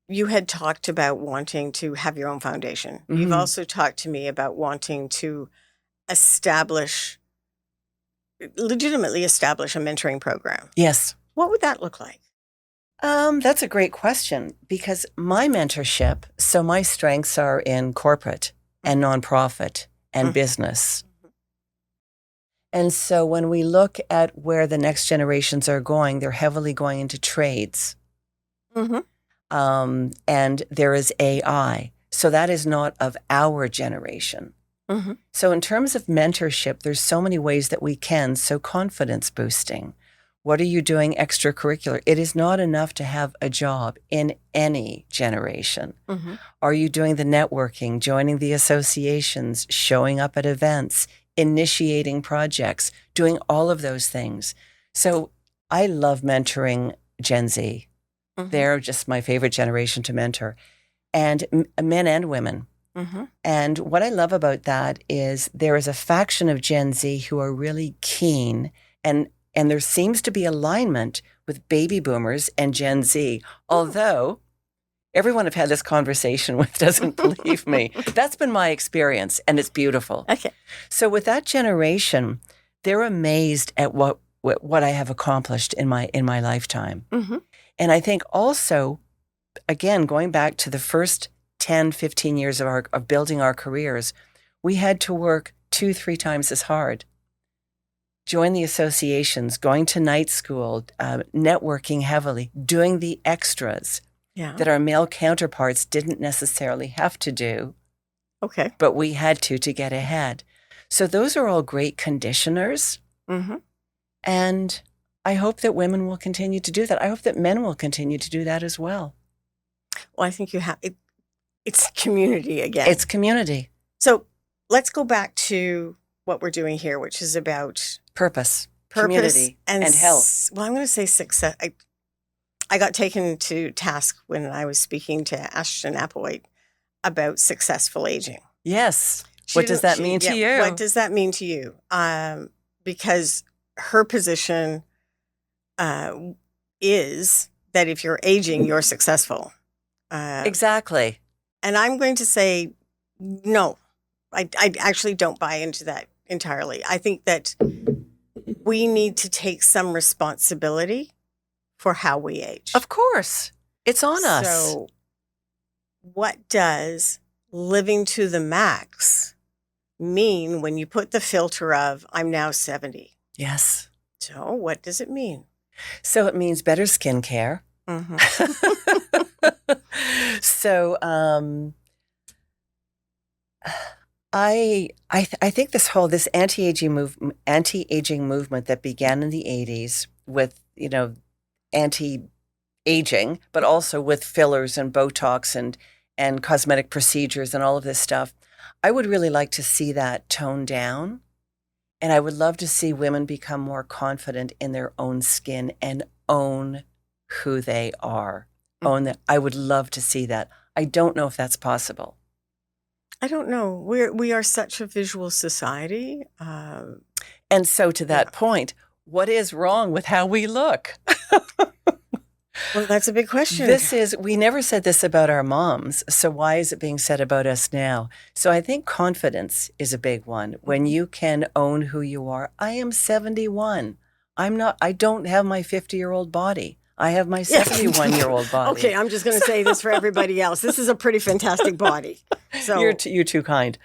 [SPEAKER 1] you had talked about wanting to have your own foundation.
[SPEAKER 2] Mm-hmm.
[SPEAKER 1] You've also talked to me about wanting to legitimately establish a mentoring program.
[SPEAKER 2] Yes.
[SPEAKER 1] What would that look like?
[SPEAKER 2] That's a great question, because my mentorship, so my strengths are in corporate and nonprofit and business. And so when we look at where the next generations are going, they're heavily going into trades.
[SPEAKER 1] Mm-hmm.
[SPEAKER 2] And there is AI. So that is not of our generation.
[SPEAKER 1] Mm-hmm.
[SPEAKER 2] So in terms of mentorship, there's so many ways that we can. So confidence boosting. What are you doing extracurricular? It is not enough to have a job in any generation.
[SPEAKER 1] Mm-hmm.
[SPEAKER 2] Are you doing the networking, joining the associations, showing up at events, initiating projects, doing all of those things? So I love mentoring Gen Z.
[SPEAKER 1] Mm-hmm.
[SPEAKER 2] They're just my favorite generation to mentor, and men and women.
[SPEAKER 1] Mm-hmm.
[SPEAKER 2] And what I love about that is there is a faction of Gen Z who are really keen, and there seems to be alignment with baby boomers and Gen Z, although everyone I've had this conversation with doesn't believe me. That's been my experience, and it's beautiful.
[SPEAKER 1] Okay.
[SPEAKER 2] So with that generation, they're amazed at what I have accomplished in my lifetime.
[SPEAKER 1] Mm-hmm.
[SPEAKER 2] And I think also, again, going back to the first 10, 15 years of building our careers, we had to work 2-3 times as hard. Join the associations, going to night school, networking heavily, doing the extras that our male counterparts didn't necessarily have to do.
[SPEAKER 1] Okay.
[SPEAKER 2] But we had to get ahead. So those are all great conditioners.
[SPEAKER 1] Mm-hmm.
[SPEAKER 2] And I hope that women will continue to do that. I hope that men will continue to do that as well.
[SPEAKER 1] Well, I think you have it. It's community again.
[SPEAKER 2] It's community.
[SPEAKER 1] So let's go back to what we're doing here, which is about
[SPEAKER 2] purpose community, and health.
[SPEAKER 1] Well, I'm going to say success. I got taken to task when I was speaking to Ashton Applewhite about successful aging.
[SPEAKER 2] Yes. What does that mean to you?
[SPEAKER 1] What does that mean to you? Because her position is that if you're aging, you're successful.
[SPEAKER 2] Exactly.
[SPEAKER 1] And I'm going to say, no, I actually don't buy into that entirely. I think that we need to take some responsibility for how we age.
[SPEAKER 2] Of course. It's on us.
[SPEAKER 1] So what does living to the max mean when you put the filter of, I'm now 70?
[SPEAKER 2] Yes.
[SPEAKER 1] So what does it mean?
[SPEAKER 2] So it means better skincare.
[SPEAKER 1] Mm-hmm.
[SPEAKER 2] So I think this anti-aging movement that began in the 80s with, anti-aging, but also with fillers and Botox and cosmetic procedures and all of this stuff, I would really like to see that toned down. And I would love to see women become more confident in their own skin and own who they are. I would love to see that. I don't know if that's possible.
[SPEAKER 1] I don't know. We are such a visual society.
[SPEAKER 2] And so to that point, what is wrong with how we look?
[SPEAKER 1] Well, that's a big question.
[SPEAKER 2] We never said this about our moms, so why is it being said about us now? So I think confidence is a big one. When you can own who you are. I am 71. I don't have my 50-year-old body. I have my 71-year-old body.
[SPEAKER 1] Okay, I'm just going to say this for everybody else. This is a pretty fantastic body. So
[SPEAKER 2] you're too kind.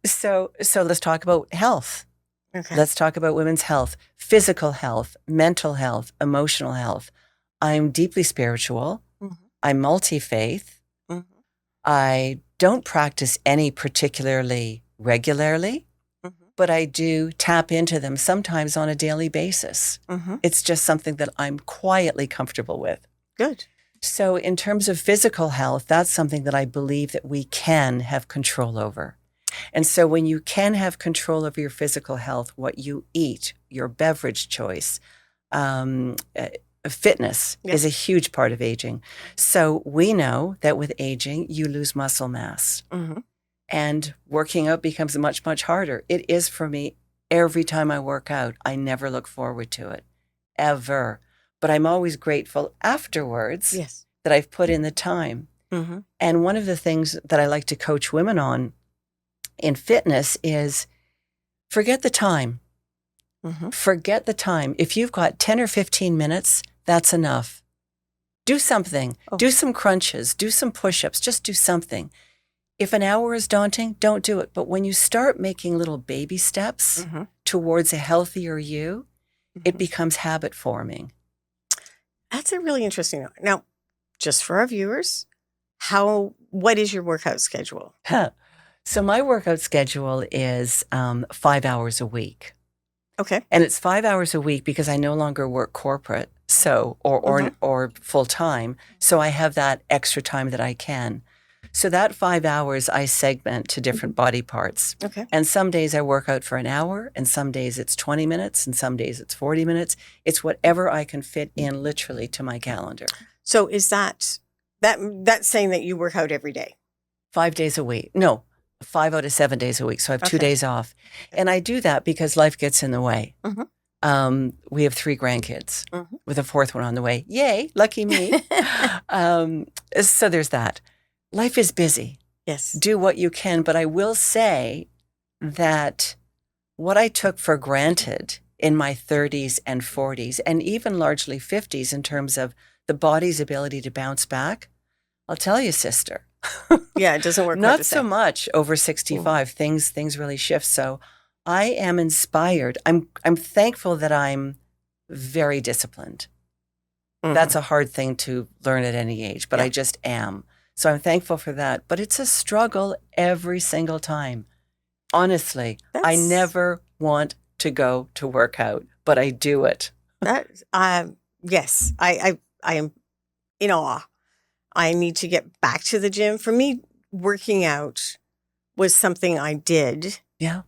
[SPEAKER 2] So let's talk about health.
[SPEAKER 1] Okay.
[SPEAKER 2] Let's talk about women's health, physical health, mental health, emotional health. I'm deeply spiritual. Mm-hmm. I'm multi-faith.
[SPEAKER 1] Mm-hmm.
[SPEAKER 2] I don't practice any particularly regularly, but I do tap into them sometimes on a daily basis. It's just something that I'm quietly comfortable with.
[SPEAKER 1] Good.
[SPEAKER 2] So in terms of physical health, that's something that I believe that we can have control over. And so when you can have control over your physical health, what you eat, your beverage choice, fitness is a huge part of aging. So we know that with aging, you lose muscle mass. And working out becomes much, much harder. It is for me every time I work out. I never look forward to it, ever. But I'm always grateful afterwards that I've put in the time. And one of the things that I like to coach women on in fitness is forget the time. Forget the time. If you've got 10 or 15 minutes, that's enough. Do something. Do some crunches. Do some push-ups. Just do something. If an hour is daunting, don't do it. But when you start making little baby steps towards a healthier you, it becomes habit forming.
[SPEAKER 1] That's a really interesting note. Now, just for our viewers, what is your workout schedule?
[SPEAKER 2] So my workout schedule is 5 hours a week.
[SPEAKER 1] Okay.
[SPEAKER 2] And it's 5 hours a week because I no longer work corporate, so or full time. So I have that extra time that I can. So that 5 hours I segment to different body parts.
[SPEAKER 1] Okay.
[SPEAKER 2] And some days I work out for an hour, and some days it's 20 minutes, and some days it's 40 minutes. It's whatever I can fit in literally to my calendar.
[SPEAKER 1] So is that's saying that you work out every day?
[SPEAKER 2] 5 days a week. No, 5 out of 7 days a week. So I have 2 days off. And I do that because life gets in the way. We have 3 grandkids with a 4th one on the way. Yay, lucky me. So there's that. Life is busy.
[SPEAKER 1] Yes.
[SPEAKER 2] Do what you can. But I will say that what I took for granted in my 30s and 40s, and even largely 50s in terms of the body's ability to bounce back, I'll tell you, sister.
[SPEAKER 1] Yeah, it doesn't work.
[SPEAKER 2] Not so much over 65. Things really shift. So I am inspired. I'm thankful that I'm very disciplined. That's a hard thing to learn at any age, but I just am. So I'm thankful for that. But it's a struggle every single time. Honestly, I never want to go to work out, but I do it.
[SPEAKER 1] Yes, I am in awe. I need to get back to the gym. For me, working out was something I did.
[SPEAKER 2] Yeah.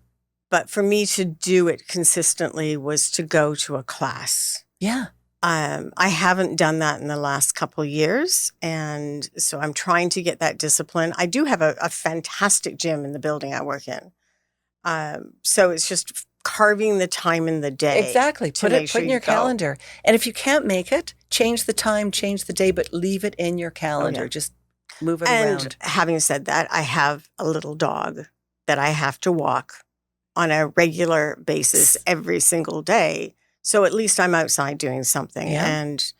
[SPEAKER 1] But for me to do it consistently was to go to a class.
[SPEAKER 2] Yeah.
[SPEAKER 1] I haven't done that in the last couple of years. And so I'm trying to get that discipline. I do have a fantastic gym in the building I work in. So it's just carving the time in the day.
[SPEAKER 2] Exactly. Put it in your calendar. And if you can't make it, change the time, change the day, but leave it in your calendar. Just move it around.
[SPEAKER 1] And having said that, I have a little dog that I have to walk on a regular basis every single day. So at least I'm outside doing something.
[SPEAKER 2] Yeah.
[SPEAKER 1] And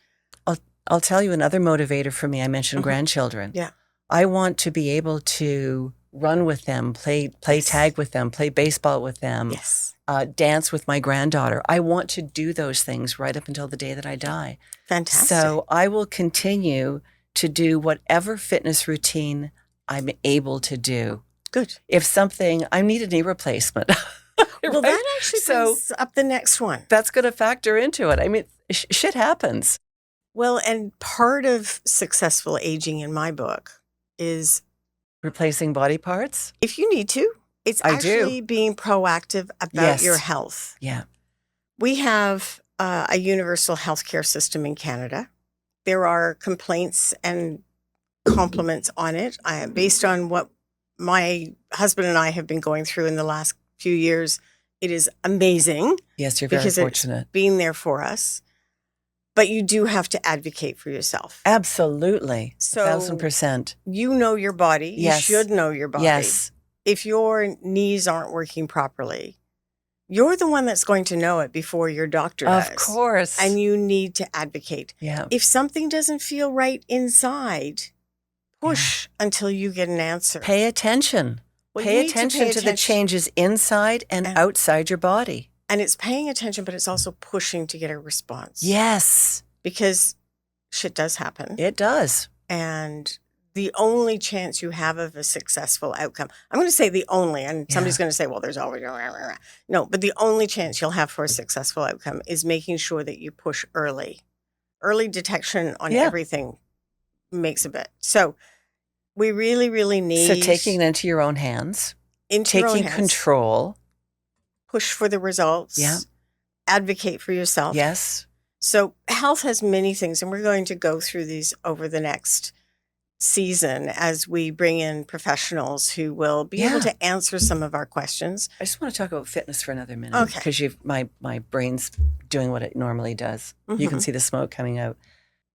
[SPEAKER 2] I'll tell you another motivator for me. I mentioned grandchildren.
[SPEAKER 1] Yeah.
[SPEAKER 2] I want to be able to run with them, play tag with them, play baseball with them, dance with my granddaughter. I want to do those things right up until the day that I die.
[SPEAKER 1] Fantastic.
[SPEAKER 2] So I will continue to do whatever fitness routine I'm able to do.
[SPEAKER 1] Good.
[SPEAKER 2] If I need a knee replacement.
[SPEAKER 1] Well, that actually brings up the next one.
[SPEAKER 2] That's going to factor into it. I mean, shit happens.
[SPEAKER 1] Well, and part of successful aging in my book is
[SPEAKER 2] replacing body parts.
[SPEAKER 1] If you need to, it's actually being proactive about your health.
[SPEAKER 2] Yeah.
[SPEAKER 1] We have a universal healthcare system in Canada. There are complaints and compliments on it. Based on what my husband and I have been going through in the last few years, it is amazing.
[SPEAKER 2] Yes, you're very fortunate.
[SPEAKER 1] It's being there for us. But you do have to advocate for yourself.
[SPEAKER 2] Absolutely.
[SPEAKER 1] So
[SPEAKER 2] 1,000%.
[SPEAKER 1] You know your body.
[SPEAKER 2] Yes.
[SPEAKER 1] You should know your body.
[SPEAKER 2] Yes.
[SPEAKER 1] If your knees aren't working properly, you're the one that's going to know it before your doctor does.
[SPEAKER 2] Of course.
[SPEAKER 1] And you need to advocate.
[SPEAKER 2] Yeah.
[SPEAKER 1] If something doesn't feel right inside, push until you get an answer.
[SPEAKER 2] Pay attention. Pay attention to the changes inside and outside your body.
[SPEAKER 1] And it's paying attention, but it's also pushing to get a response.
[SPEAKER 2] Yes.
[SPEAKER 1] Because shit does happen.
[SPEAKER 2] It does.
[SPEAKER 1] And the only chance you have of a successful outcome. I'm going to say the only, and somebody's going to say, well, there's always, no, but the only chance you'll have for a successful outcome is making sure that you push early. Early detection on everything makes a bit. So we really, really need.
[SPEAKER 2] So taking it into your own hands, taking control.
[SPEAKER 1] Push for the results.
[SPEAKER 2] Yeah.
[SPEAKER 1] Advocate for yourself.
[SPEAKER 2] Yes.
[SPEAKER 1] So health has many things, and we're going to go through these over the next season as we bring in professionals who will be able to answer some of our questions.
[SPEAKER 2] I just want to talk about fitness for another minute because my brain's doing what it normally does. Mm-hmm. You can see the smoke coming out.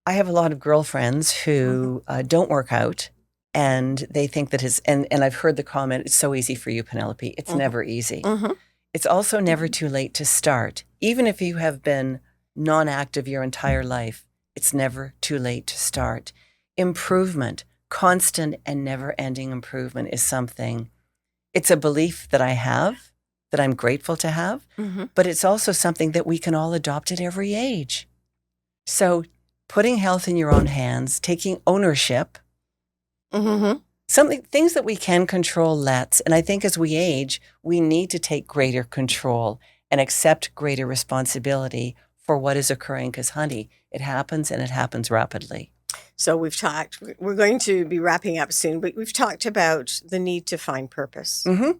[SPEAKER 2] I have a lot of girlfriends who don't work out, and they think that and I've heard the comment, it's so easy for you, Penelope. It's never easy. Mm-hmm. It's also never too late to start. Even if you have been non-active your entire life, it's never too late to start. Improvement, constant and never-ending improvement is something, it's a belief that I have, that I'm grateful to have, but it's also something that we can all adopt at every age. So putting health in your own hands, taking ownership, things that we can control, and I think as we age, we need to take greater control and accept greater responsibility for what is occurring because, honey, it happens and it happens rapidly.
[SPEAKER 1] So we're going to be wrapping up soon, but we've talked about the need to find purpose. Mm-hmm.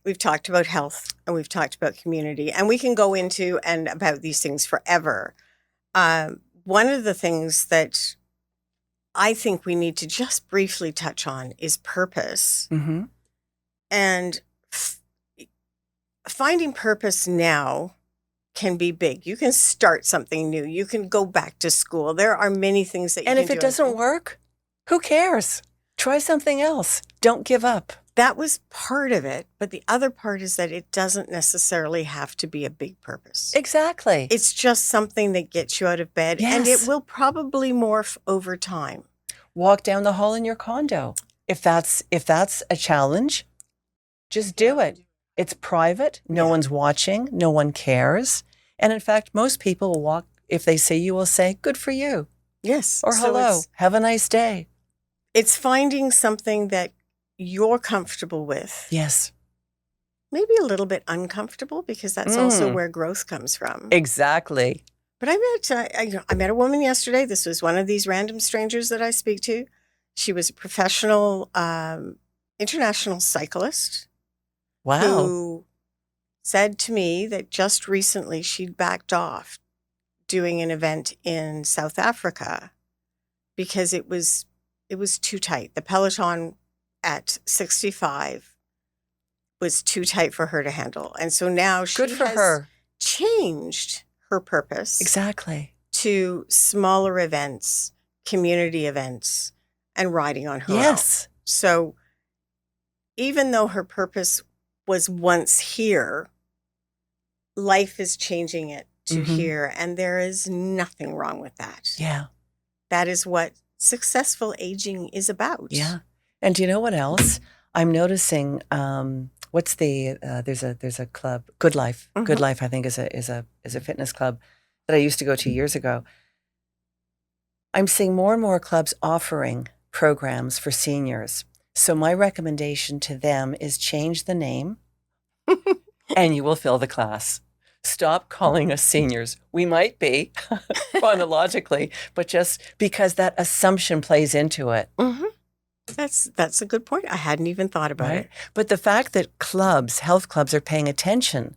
[SPEAKER 1] We've talked about health and we've talked about community, and we can go into and about these things forever. One of the things that I think we need to just briefly touch on is purpose. Mm-hmm. And finding purpose now can be big. You can start something new. You can go back to school. There are many things that you can do.
[SPEAKER 2] And if it doesn't work, who cares? Try something else. Don't give up.
[SPEAKER 1] That was part of it. But the other part is that it doesn't necessarily have to be a big purpose.
[SPEAKER 2] Exactly.
[SPEAKER 1] It's just something that gets you out of bed.
[SPEAKER 2] Yes.
[SPEAKER 1] And it will probably morph over time.
[SPEAKER 2] Walk down the hall in your condo. If that's a challenge, just do it. It's private. No one's watching. No one cares. And in fact, most people will walk, if they see you, will say, good for you.
[SPEAKER 1] Yes.
[SPEAKER 2] Or hello. Have a nice day.
[SPEAKER 1] It's finding something that you're comfortable with.
[SPEAKER 2] Yes.
[SPEAKER 1] Maybe a little bit uncomfortable because that's also where growth comes from.
[SPEAKER 2] Exactly.
[SPEAKER 1] But I met a woman yesterday. This was one of these random strangers that I speak to. She was a professional international cyclist.
[SPEAKER 2] Wow.
[SPEAKER 1] Who said to me that just recently she'd backed off doing an event in South Africa because it was too tight. The peloton at 65 was too tight for her to handle. And so now she has changed her purpose.
[SPEAKER 2] Exactly.
[SPEAKER 1] To smaller events, community events, and riding on her own. So even though her purpose was once here, life is changing it to here, and there is nothing wrong with that.
[SPEAKER 2] Yeah.
[SPEAKER 1] That is what successful aging is about.
[SPEAKER 2] Yeah. And do you know what else? I'm noticing there's a club, Good Life. Good Life, I think, is a fitness club that I used to go to years ago. I'm seeing more and more clubs offering programs for seniors. So my recommendation to them is change the name and you will fill the class. Stop calling us seniors. We might be chronologically, but just because that assumption plays into it. Mm-hmm.
[SPEAKER 1] That's a good point. I hadn't even thought about it.
[SPEAKER 2] But the fact that health clubs are paying attention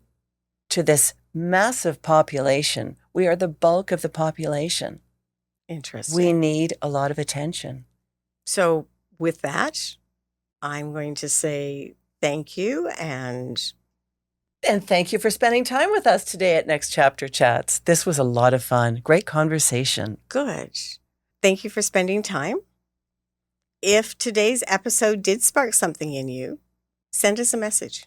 [SPEAKER 2] to this massive population, we are the bulk of the population.
[SPEAKER 1] Interesting.
[SPEAKER 2] We need a lot of attention.
[SPEAKER 1] So with that, I'm going to say thank you and
[SPEAKER 2] thank you for spending time with us today at Next Chapter Chats. This was a lot of fun. Great conversation.
[SPEAKER 1] Good. Thank you for spending time. If today's episode did spark something in you, send us a message.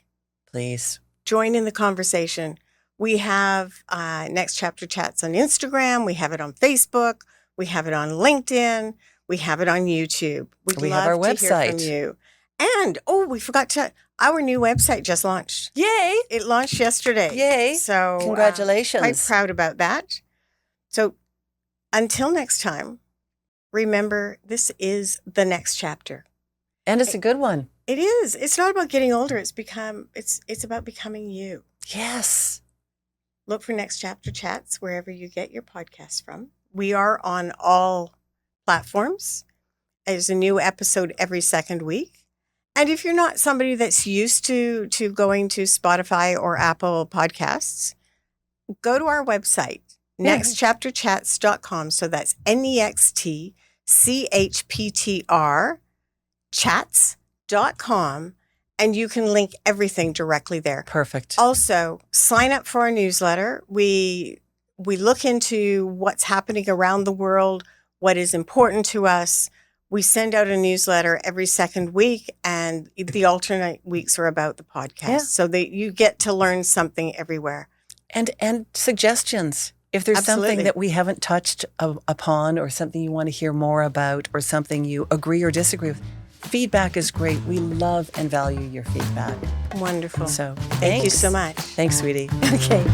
[SPEAKER 2] Please.
[SPEAKER 1] Join in the conversation. We have Next Chapter Chats on Instagram. We have it on Facebook. We have it on LinkedIn. We have it on YouTube.
[SPEAKER 2] We have our website.
[SPEAKER 1] Hear from you. And, we forgot our new website just launched.
[SPEAKER 2] Yay.
[SPEAKER 1] It launched yesterday.
[SPEAKER 2] Yay.
[SPEAKER 1] So
[SPEAKER 2] congratulations.
[SPEAKER 1] Quite proud about that. So until next time, remember, this is the next chapter.
[SPEAKER 2] And it's a good one.
[SPEAKER 1] It is. It's not about getting older. It's about becoming you.
[SPEAKER 2] Yes.
[SPEAKER 1] Look for Next Chapter Chats wherever you get your podcasts from. We are on all platforms. There's a new episode every second week. And if you're not somebody that's used to going to Spotify or Apple Podcasts, go to our website, nextchapterchats.com. So that's NEXT CHPTR and you can link everything directly there.
[SPEAKER 2] Perfect.
[SPEAKER 1] Also, sign up for our newsletter. We look into what's happening around the world, what is important to us. We send out a newsletter every second week, and the alternate weeks are about the podcast, so that you get to learn something everywhere.
[SPEAKER 2] And suggestions. If there's something that we haven't touched upon, or something you want to hear more about, or something you agree or disagree with, feedback is great. We love and value your feedback.
[SPEAKER 1] Wonderful.
[SPEAKER 2] So
[SPEAKER 1] thank you so much.
[SPEAKER 2] Thanks, sweetie.
[SPEAKER 1] Okay.